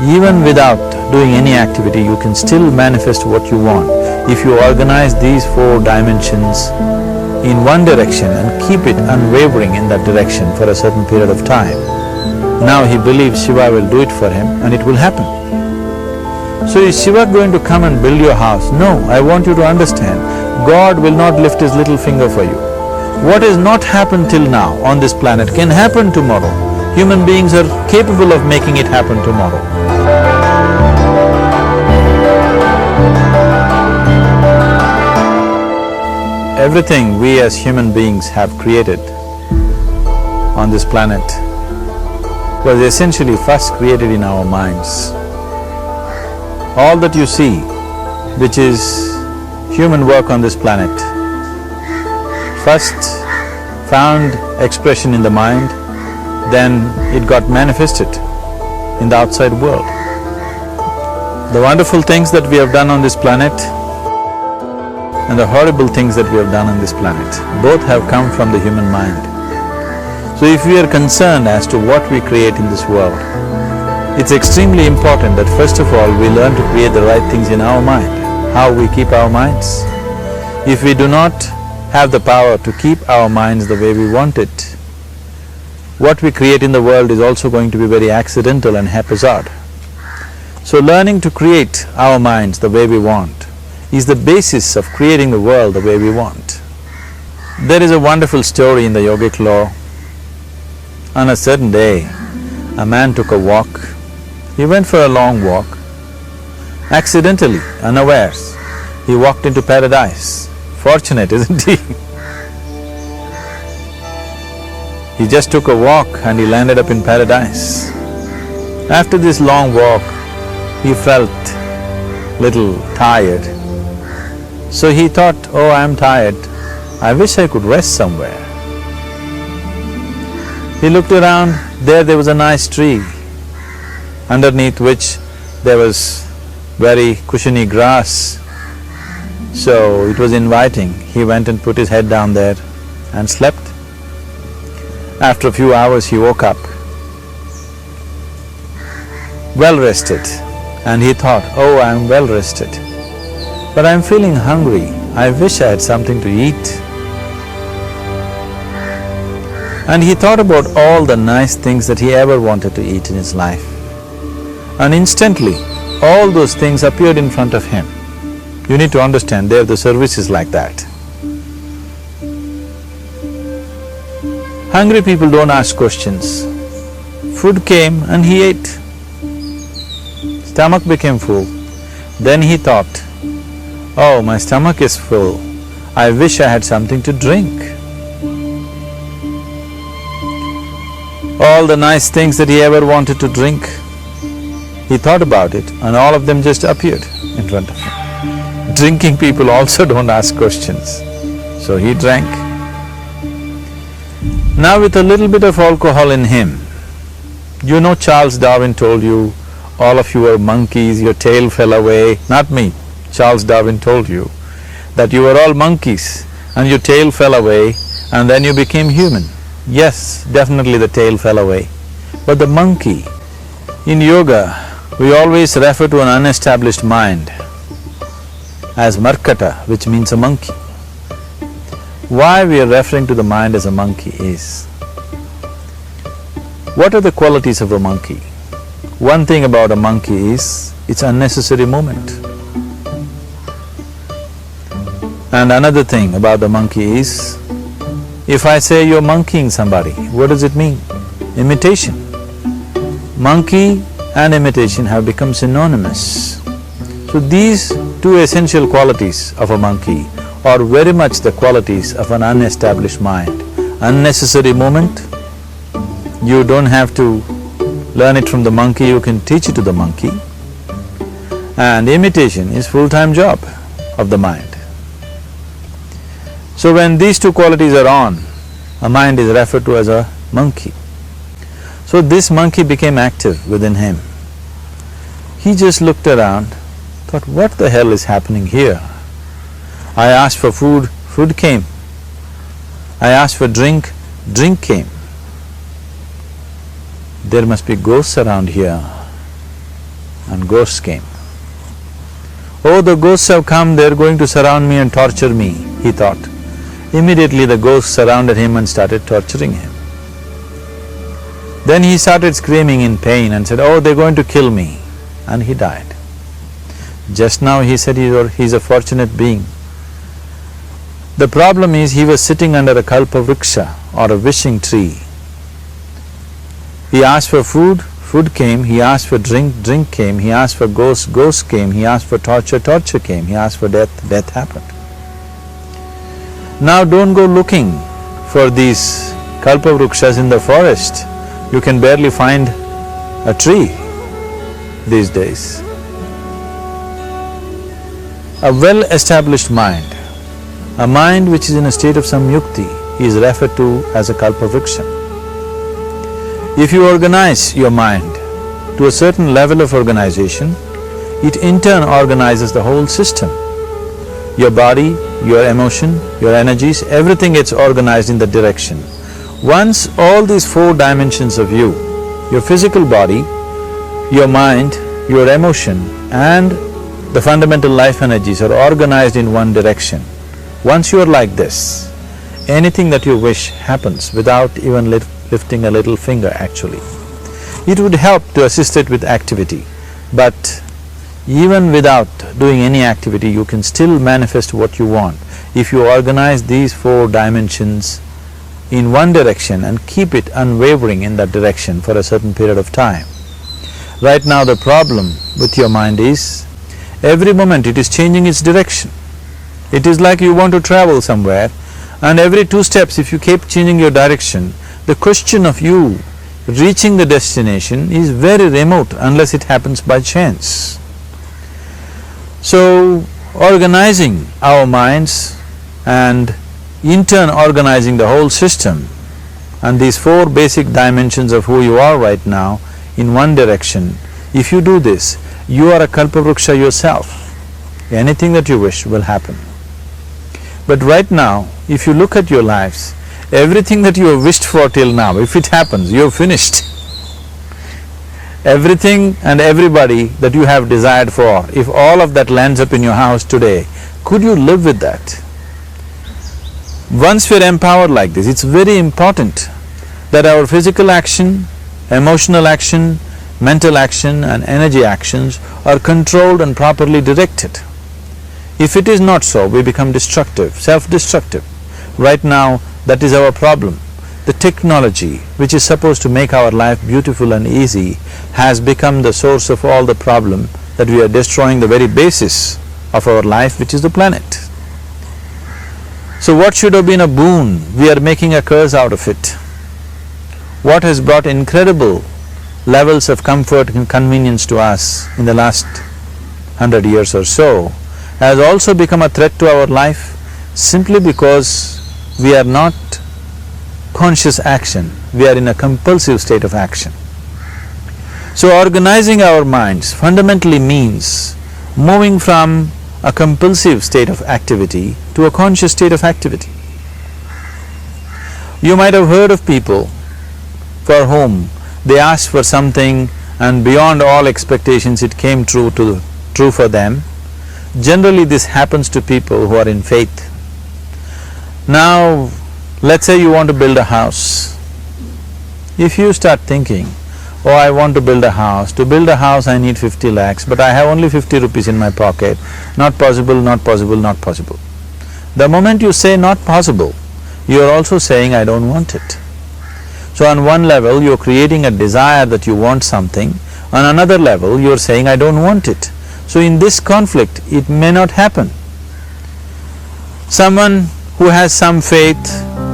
Even without doing any activity, you can still manifest what you want. If you organize these 4 dimensions in one direction and keep it unwavering in that direction for a certain period of time, now he believes Shiva will do it for him and it will happen. So is Shiva going to come and build your house? No, I want you to understand, God will not lift his little finger for you. What has not happened till now on this planet can happen tomorrow. Human beings are capable of making it happen tomorrow. Everything we as human beings have created on this planet was essentially first created in our minds. All that you see, which is human work on this planet, first found expression in the mind, then it got manifested in the outside world. The wonderful things that we have done on this planet and the horrible things that we have done on this planet, both have come from the human mind. So if we are concerned as to what we create in this world, it's extremely important that first of all we learn to create the right things in our mind. How we keep our minds? If we do not have the power to keep our minds the way we want it, what we create in the world is also going to be very accidental and haphazard. So learning to create our minds the way we want is the basis of creating the world the way we want. There is a wonderful story in the yogic law. On a certain day, a man took a walk. He went for a long walk. Accidentally, unawares, he walked into paradise. Fortunate, isn't he? He just took a walk and he landed up in paradise. After this long walk, he felt little tired. So he thought, oh, I'm tired, I wish I could rest somewhere. He looked around, there was a nice tree, underneath which there was very cushiony grass. So it was inviting. He went and put his head down there and slept. After a few hours he woke up, well rested, and he thought, oh, I'm well rested, but I'm feeling hungry, I wish I had something to eat. And he thought about all the nice things that he ever wanted to eat in his life. And instantly, all those things appeared in front of him. You need to understand, the service is like that. Hungry people don't ask questions. Food came and he ate. Stomach became full. Then he thought, oh, my stomach is full, I wish I had something to drink. All the nice things that he ever wanted to drink, he thought about it and all of them just appeared in front of him. Drinking people also don't ask questions, so he drank. Now with a little bit of alcohol in him, you know Charles Darwin told you, all of you are monkeys, your tail fell away. Not me, Charles Darwin told you that you were all monkeys and your tail fell away and then you became human. Yes, definitely the tail fell away. But the monkey, in yoga, we always refer to an unestablished mind as markata, which means a monkey. Why we are referring to the mind as a monkey is, what are the qualities of a monkey? One thing about a monkey is, it's unnecessary movement. And another thing about the monkey is, if I say you're monkeying somebody, what does it mean? Imitation. Monkey and imitation have become synonymous. So these two essential qualities of a monkey are very much the qualities of an unestablished mind. Unnecessary movement, you don't have to learn it from the monkey, you can teach it to the monkey. And imitation is full-time job of the mind. So when these two qualities are on, a mind is referred to as a monkey. So this monkey became active within him. He just looked around, thought, what the hell is happening here? I asked for food, food came. I asked for drink, drink came. There must be ghosts around here. and ghosts came. Oh, the ghosts have come, they're going to surround me and torture me, he thought. Immediately the ghosts surrounded him and started torturing him. Then he started screaming in pain and said, oh, they're going to kill me, and he died. Just now he said he's a fortunate being. The problem is he was sitting under a kalpavriksha or a wishing tree. He asked for food, food came, he asked for drink, drink came, he asked for ghost, ghost came, he asked for torture, torture came, he asked for death, death happened. Now don't go looking for these kalpavrukshas in the forest. You can barely find a tree these days. A well-established mind, a mind which is in a state of samyukti, is referred to as a kalpavriksha. If you organize your mind to a certain level of organization, it in turn organizes the whole system. Your body, your emotion, your energies, everything gets organized in that direction. Once all these four dimensions of you, your physical body, your mind, your emotion and the fundamental life energies are organized in one direction, once you are like this, anything that you wish happens without even lifting a little finger actually. It would help to assist it with activity, but even without doing any activity, you can still manifest what you want if you organize these four dimensions in one direction and keep it unwavering in that direction for a certain period of time. Right now the problem with your mind is, every moment it is changing its direction. It is like you want to travel somewhere and every 2 steps if you keep changing your direction, the question of you reaching the destination is very remote unless it happens by chance. So, organizing our minds and in turn organizing the whole system and these 4 basic dimensions of who you are right now in one direction, if you do this, you are a kalpavruksha yourself. Anything that you wish will happen. But right now, if you look at your lives, everything that you have wished for till now, if it happens, you have finished. Everything and everybody that you have desired for, if all of that lands up in your house today, could you live with that? Once we're empowered like this, it's very important that our physical action, emotional action, mental action and energy actions are controlled and properly directed. If it is not so, we become destructive, self-destructive. Right now, that is our problem. The technology, which is supposed to make our life beautiful and easy, has become the source of all the problem that we are destroying the very basis of our life, which is the planet. So what should have been a boon, we are making a curse out of it. What has brought incredible levels of comfort and convenience to us in the last 100 years or so has also become a threat to our life simply because we are not conscious action, we are in a compulsive state of action. So organizing our minds fundamentally means moving from a compulsive state of activity to a conscious state of activity. You might have heard of people for whom they asked for something and beyond all expectations it came true for them. Generally this happens to people who are in faith. Now, let's say you want to build a house. If you start thinking, oh, I want to build a house, to build a house I need 50 lakhs, but I have only 50 rupees in my pocket, not possible, not possible, not possible. The moment you say not possible, you are also saying I don't want it. So on one level you are creating a desire that you want something, on another level you are saying I don't want it. So in this conflict, it may not happen. Someone who has some faith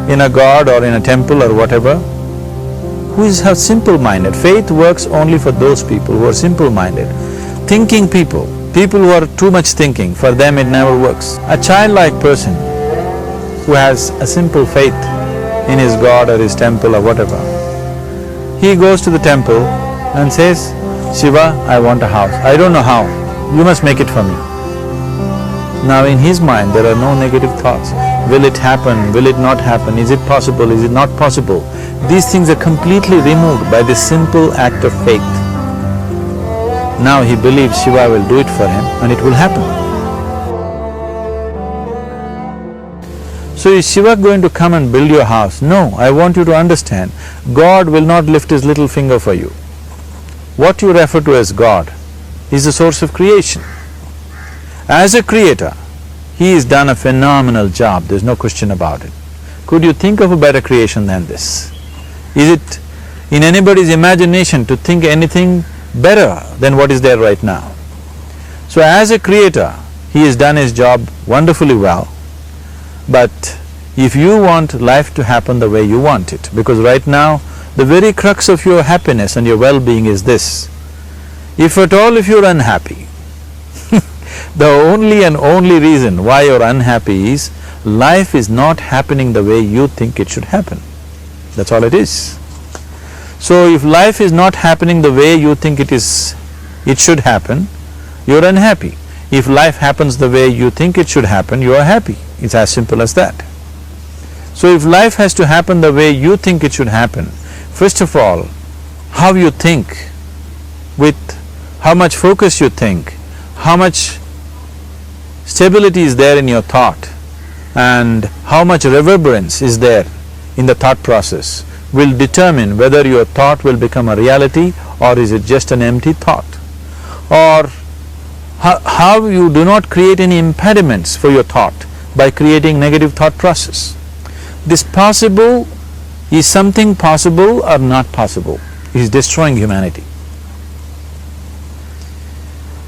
in a god or in a temple or whatever, who is simple-minded, faith works only for those people who are simple-minded. Thinking people, people who are too much thinking, for them it never works. A childlike person who has a simple faith in his god or his temple or whatever, he goes to the temple and says, Shiva, I want a house, I don't know how, you must make it for me. Now in his mind there are no negative thoughts. Will it happen? Will it not happen? Is it possible? Is it not possible? These things are completely removed by this simple act of faith. Now he believes Shiva will do it for him and it will happen. So is Shiva going to come and build your house? No, I want you to understand, God will not lift his little finger for you. What you refer to as God is the source of creation. As a creator, he has done a phenomenal job, there's no question about it. Could you think of a better creation than this? Is it in anybody's imagination to think anything better than what is there right now? So as a creator, he has done his job wonderfully well. But if you want life to happen the way you want it, because right now, the very crux of your happiness and your well-being is this: if at all if you're unhappy, the only and only reason why you're unhappy is life is not happening the way you think it should happen. That's all it is. So if life is not happening the way you think it should happen, you're unhappy. If life happens the way you think it should happen, you are happy. It's as simple as that. So if life has to happen the way you think it should happen, first of all, how you think, with how much focus you think, how much stability is there in your thought, and how much reverberance is there in the thought process will determine whether your thought will become a reality or is it just an empty thought. Or how you do not create any impediments for your thought by creating negative thought process. This possible is something possible or not possible, is destroying humanity.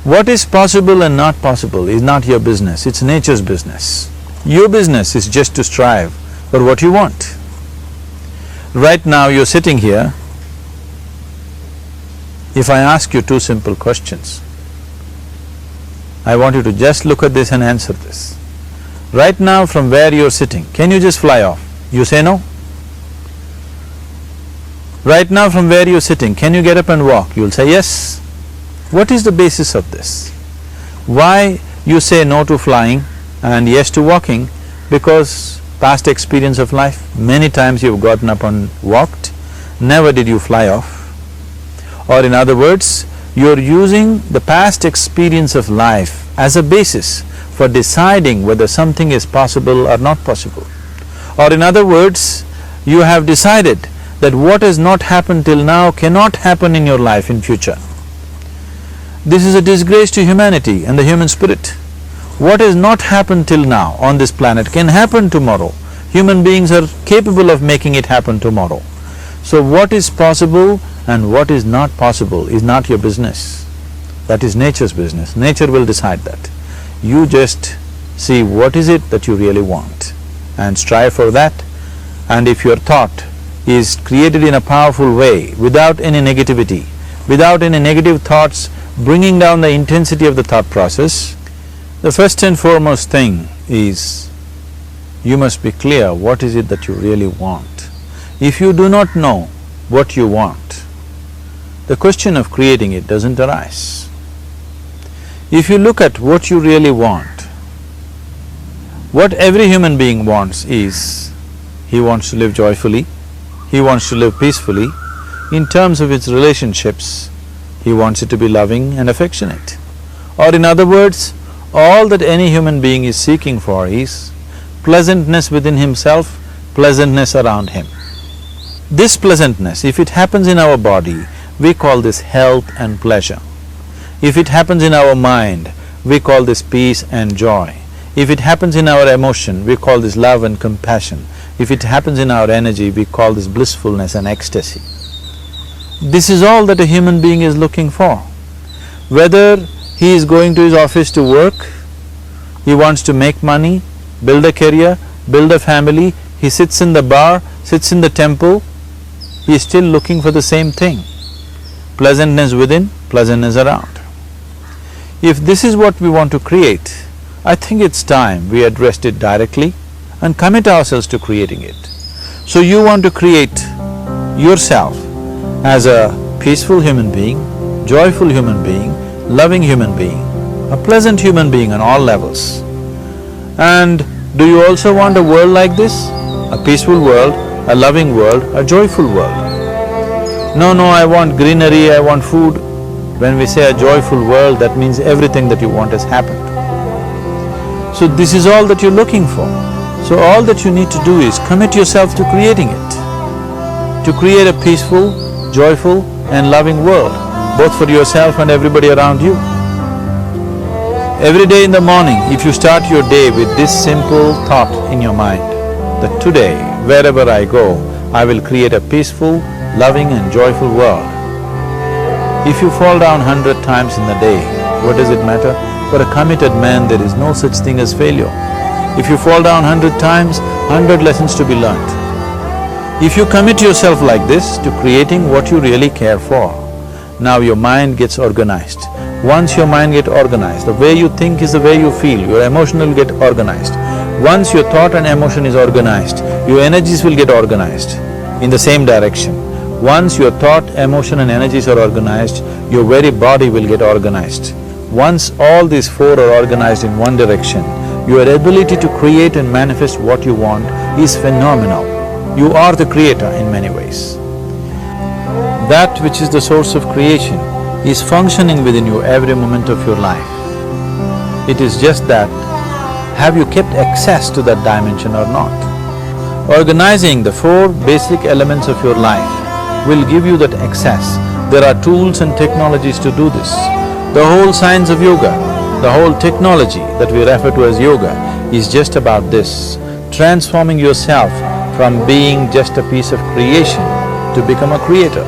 What is possible and not possible is not your business, it's nature's business. Your business is just to strive for what you want. Right now you're sitting here, if I ask you two simple questions, I want you to just look at this and answer this. Right now from where you're sitting, can you just fly off? You say no. Right now from where you're sitting, can you get up and walk? You'll say yes. What is the basis of this? Why you say no to flying and yes to walking? Because past experience of life, many times you've gotten up and walked, never did you fly off. Or in other words, you're using the past experience of life as a basis for deciding whether something is possible or not possible. Or in other words, you have decided that what has not happened till now cannot happen in your life in future. This is a disgrace to humanity and the human spirit. What has not happened till now on this planet can happen tomorrow. Human beings are capable of making it happen tomorrow. So what is possible and what is not possible is not your business. That is nature's business. Nature will decide that. You just see what is it that you really want and strive for that. And if your thought is created in a powerful way, without any negativity, without any negative thoughts bringing down the intensity of the thought process, the first and foremost thing is you must be clear what is it that you really want. If you do not know what you want, the question of creating it doesn't arise. If you look at what you really want, what every human being wants is, he wants to live joyfully, he wants to live peacefully. In terms of its relationships, he wants it to be loving and affectionate. Or in other words, all that any human being is seeking for is pleasantness within himself, pleasantness around him. This pleasantness, if it happens in our body, we call this health and pleasure. If it happens in our mind, we call this peace and joy. If it happens in our emotion, we call this love and compassion. If it happens in our energy, we call this blissfulness and ecstasy. This is all that a human being is looking for. Whether he is going to his office to work, he wants to make money, build a career, build a family, he sits in the bar, sits in the temple, he is still looking for the same thing. Pleasantness within, pleasantness around. If this is what we want to create, I think it's time we addressed it directly and commit ourselves to creating it. So you want to create yourself as a peaceful human being, joyful human being, loving human being, a pleasant human being on all levels. And do you also want a world like this? A peaceful world, a loving world, a joyful world? No, I want greenery, I want food. When we say a joyful world, that means everything that you want has happened. So this is all that you're looking for. So all that you need to do is commit yourself to creating it, to create a peaceful, joyful and loving world, both for yourself and everybody around you. Every day in the morning, if you start your day with this simple thought in your mind, that today, wherever I go, I will create a peaceful, loving and joyful world. If you fall down 100 times in the day, what does it matter? For a committed man, there is no such thing as failure. If you fall down 100 times, 100 lessons to be learnt. If you commit yourself like this to creating what you really care for, now your mind gets organized. Once your mind gets organized, the way you think is the way you feel, your emotion will get organized. Once your thought and emotion is organized, your energies will get organized in the same direction. Once your thought, emotion and energies are organized, your very body will get organized. Once all these four are organized in one direction, your ability to create and manifest what you want is phenomenal. You are the creator in many ways. That which is the source of creation is functioning within you every moment of your life. It is just that, have you kept access to that dimension or not? Organizing the four basic elements of your life will give you that access. There are tools and technologies to do this. The whole science of yoga, the whole technology that we refer to as yoga is just about this, transforming yourself from being just a piece of creation to become a creator.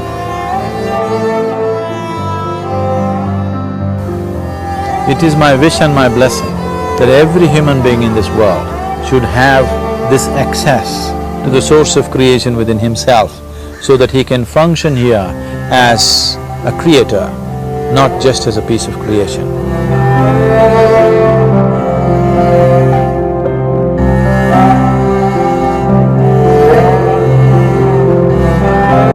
It is my wish and my blessing that every human being in this world should have this access to the source of creation within himself, so that he can function here as a creator, not just as a piece of creation.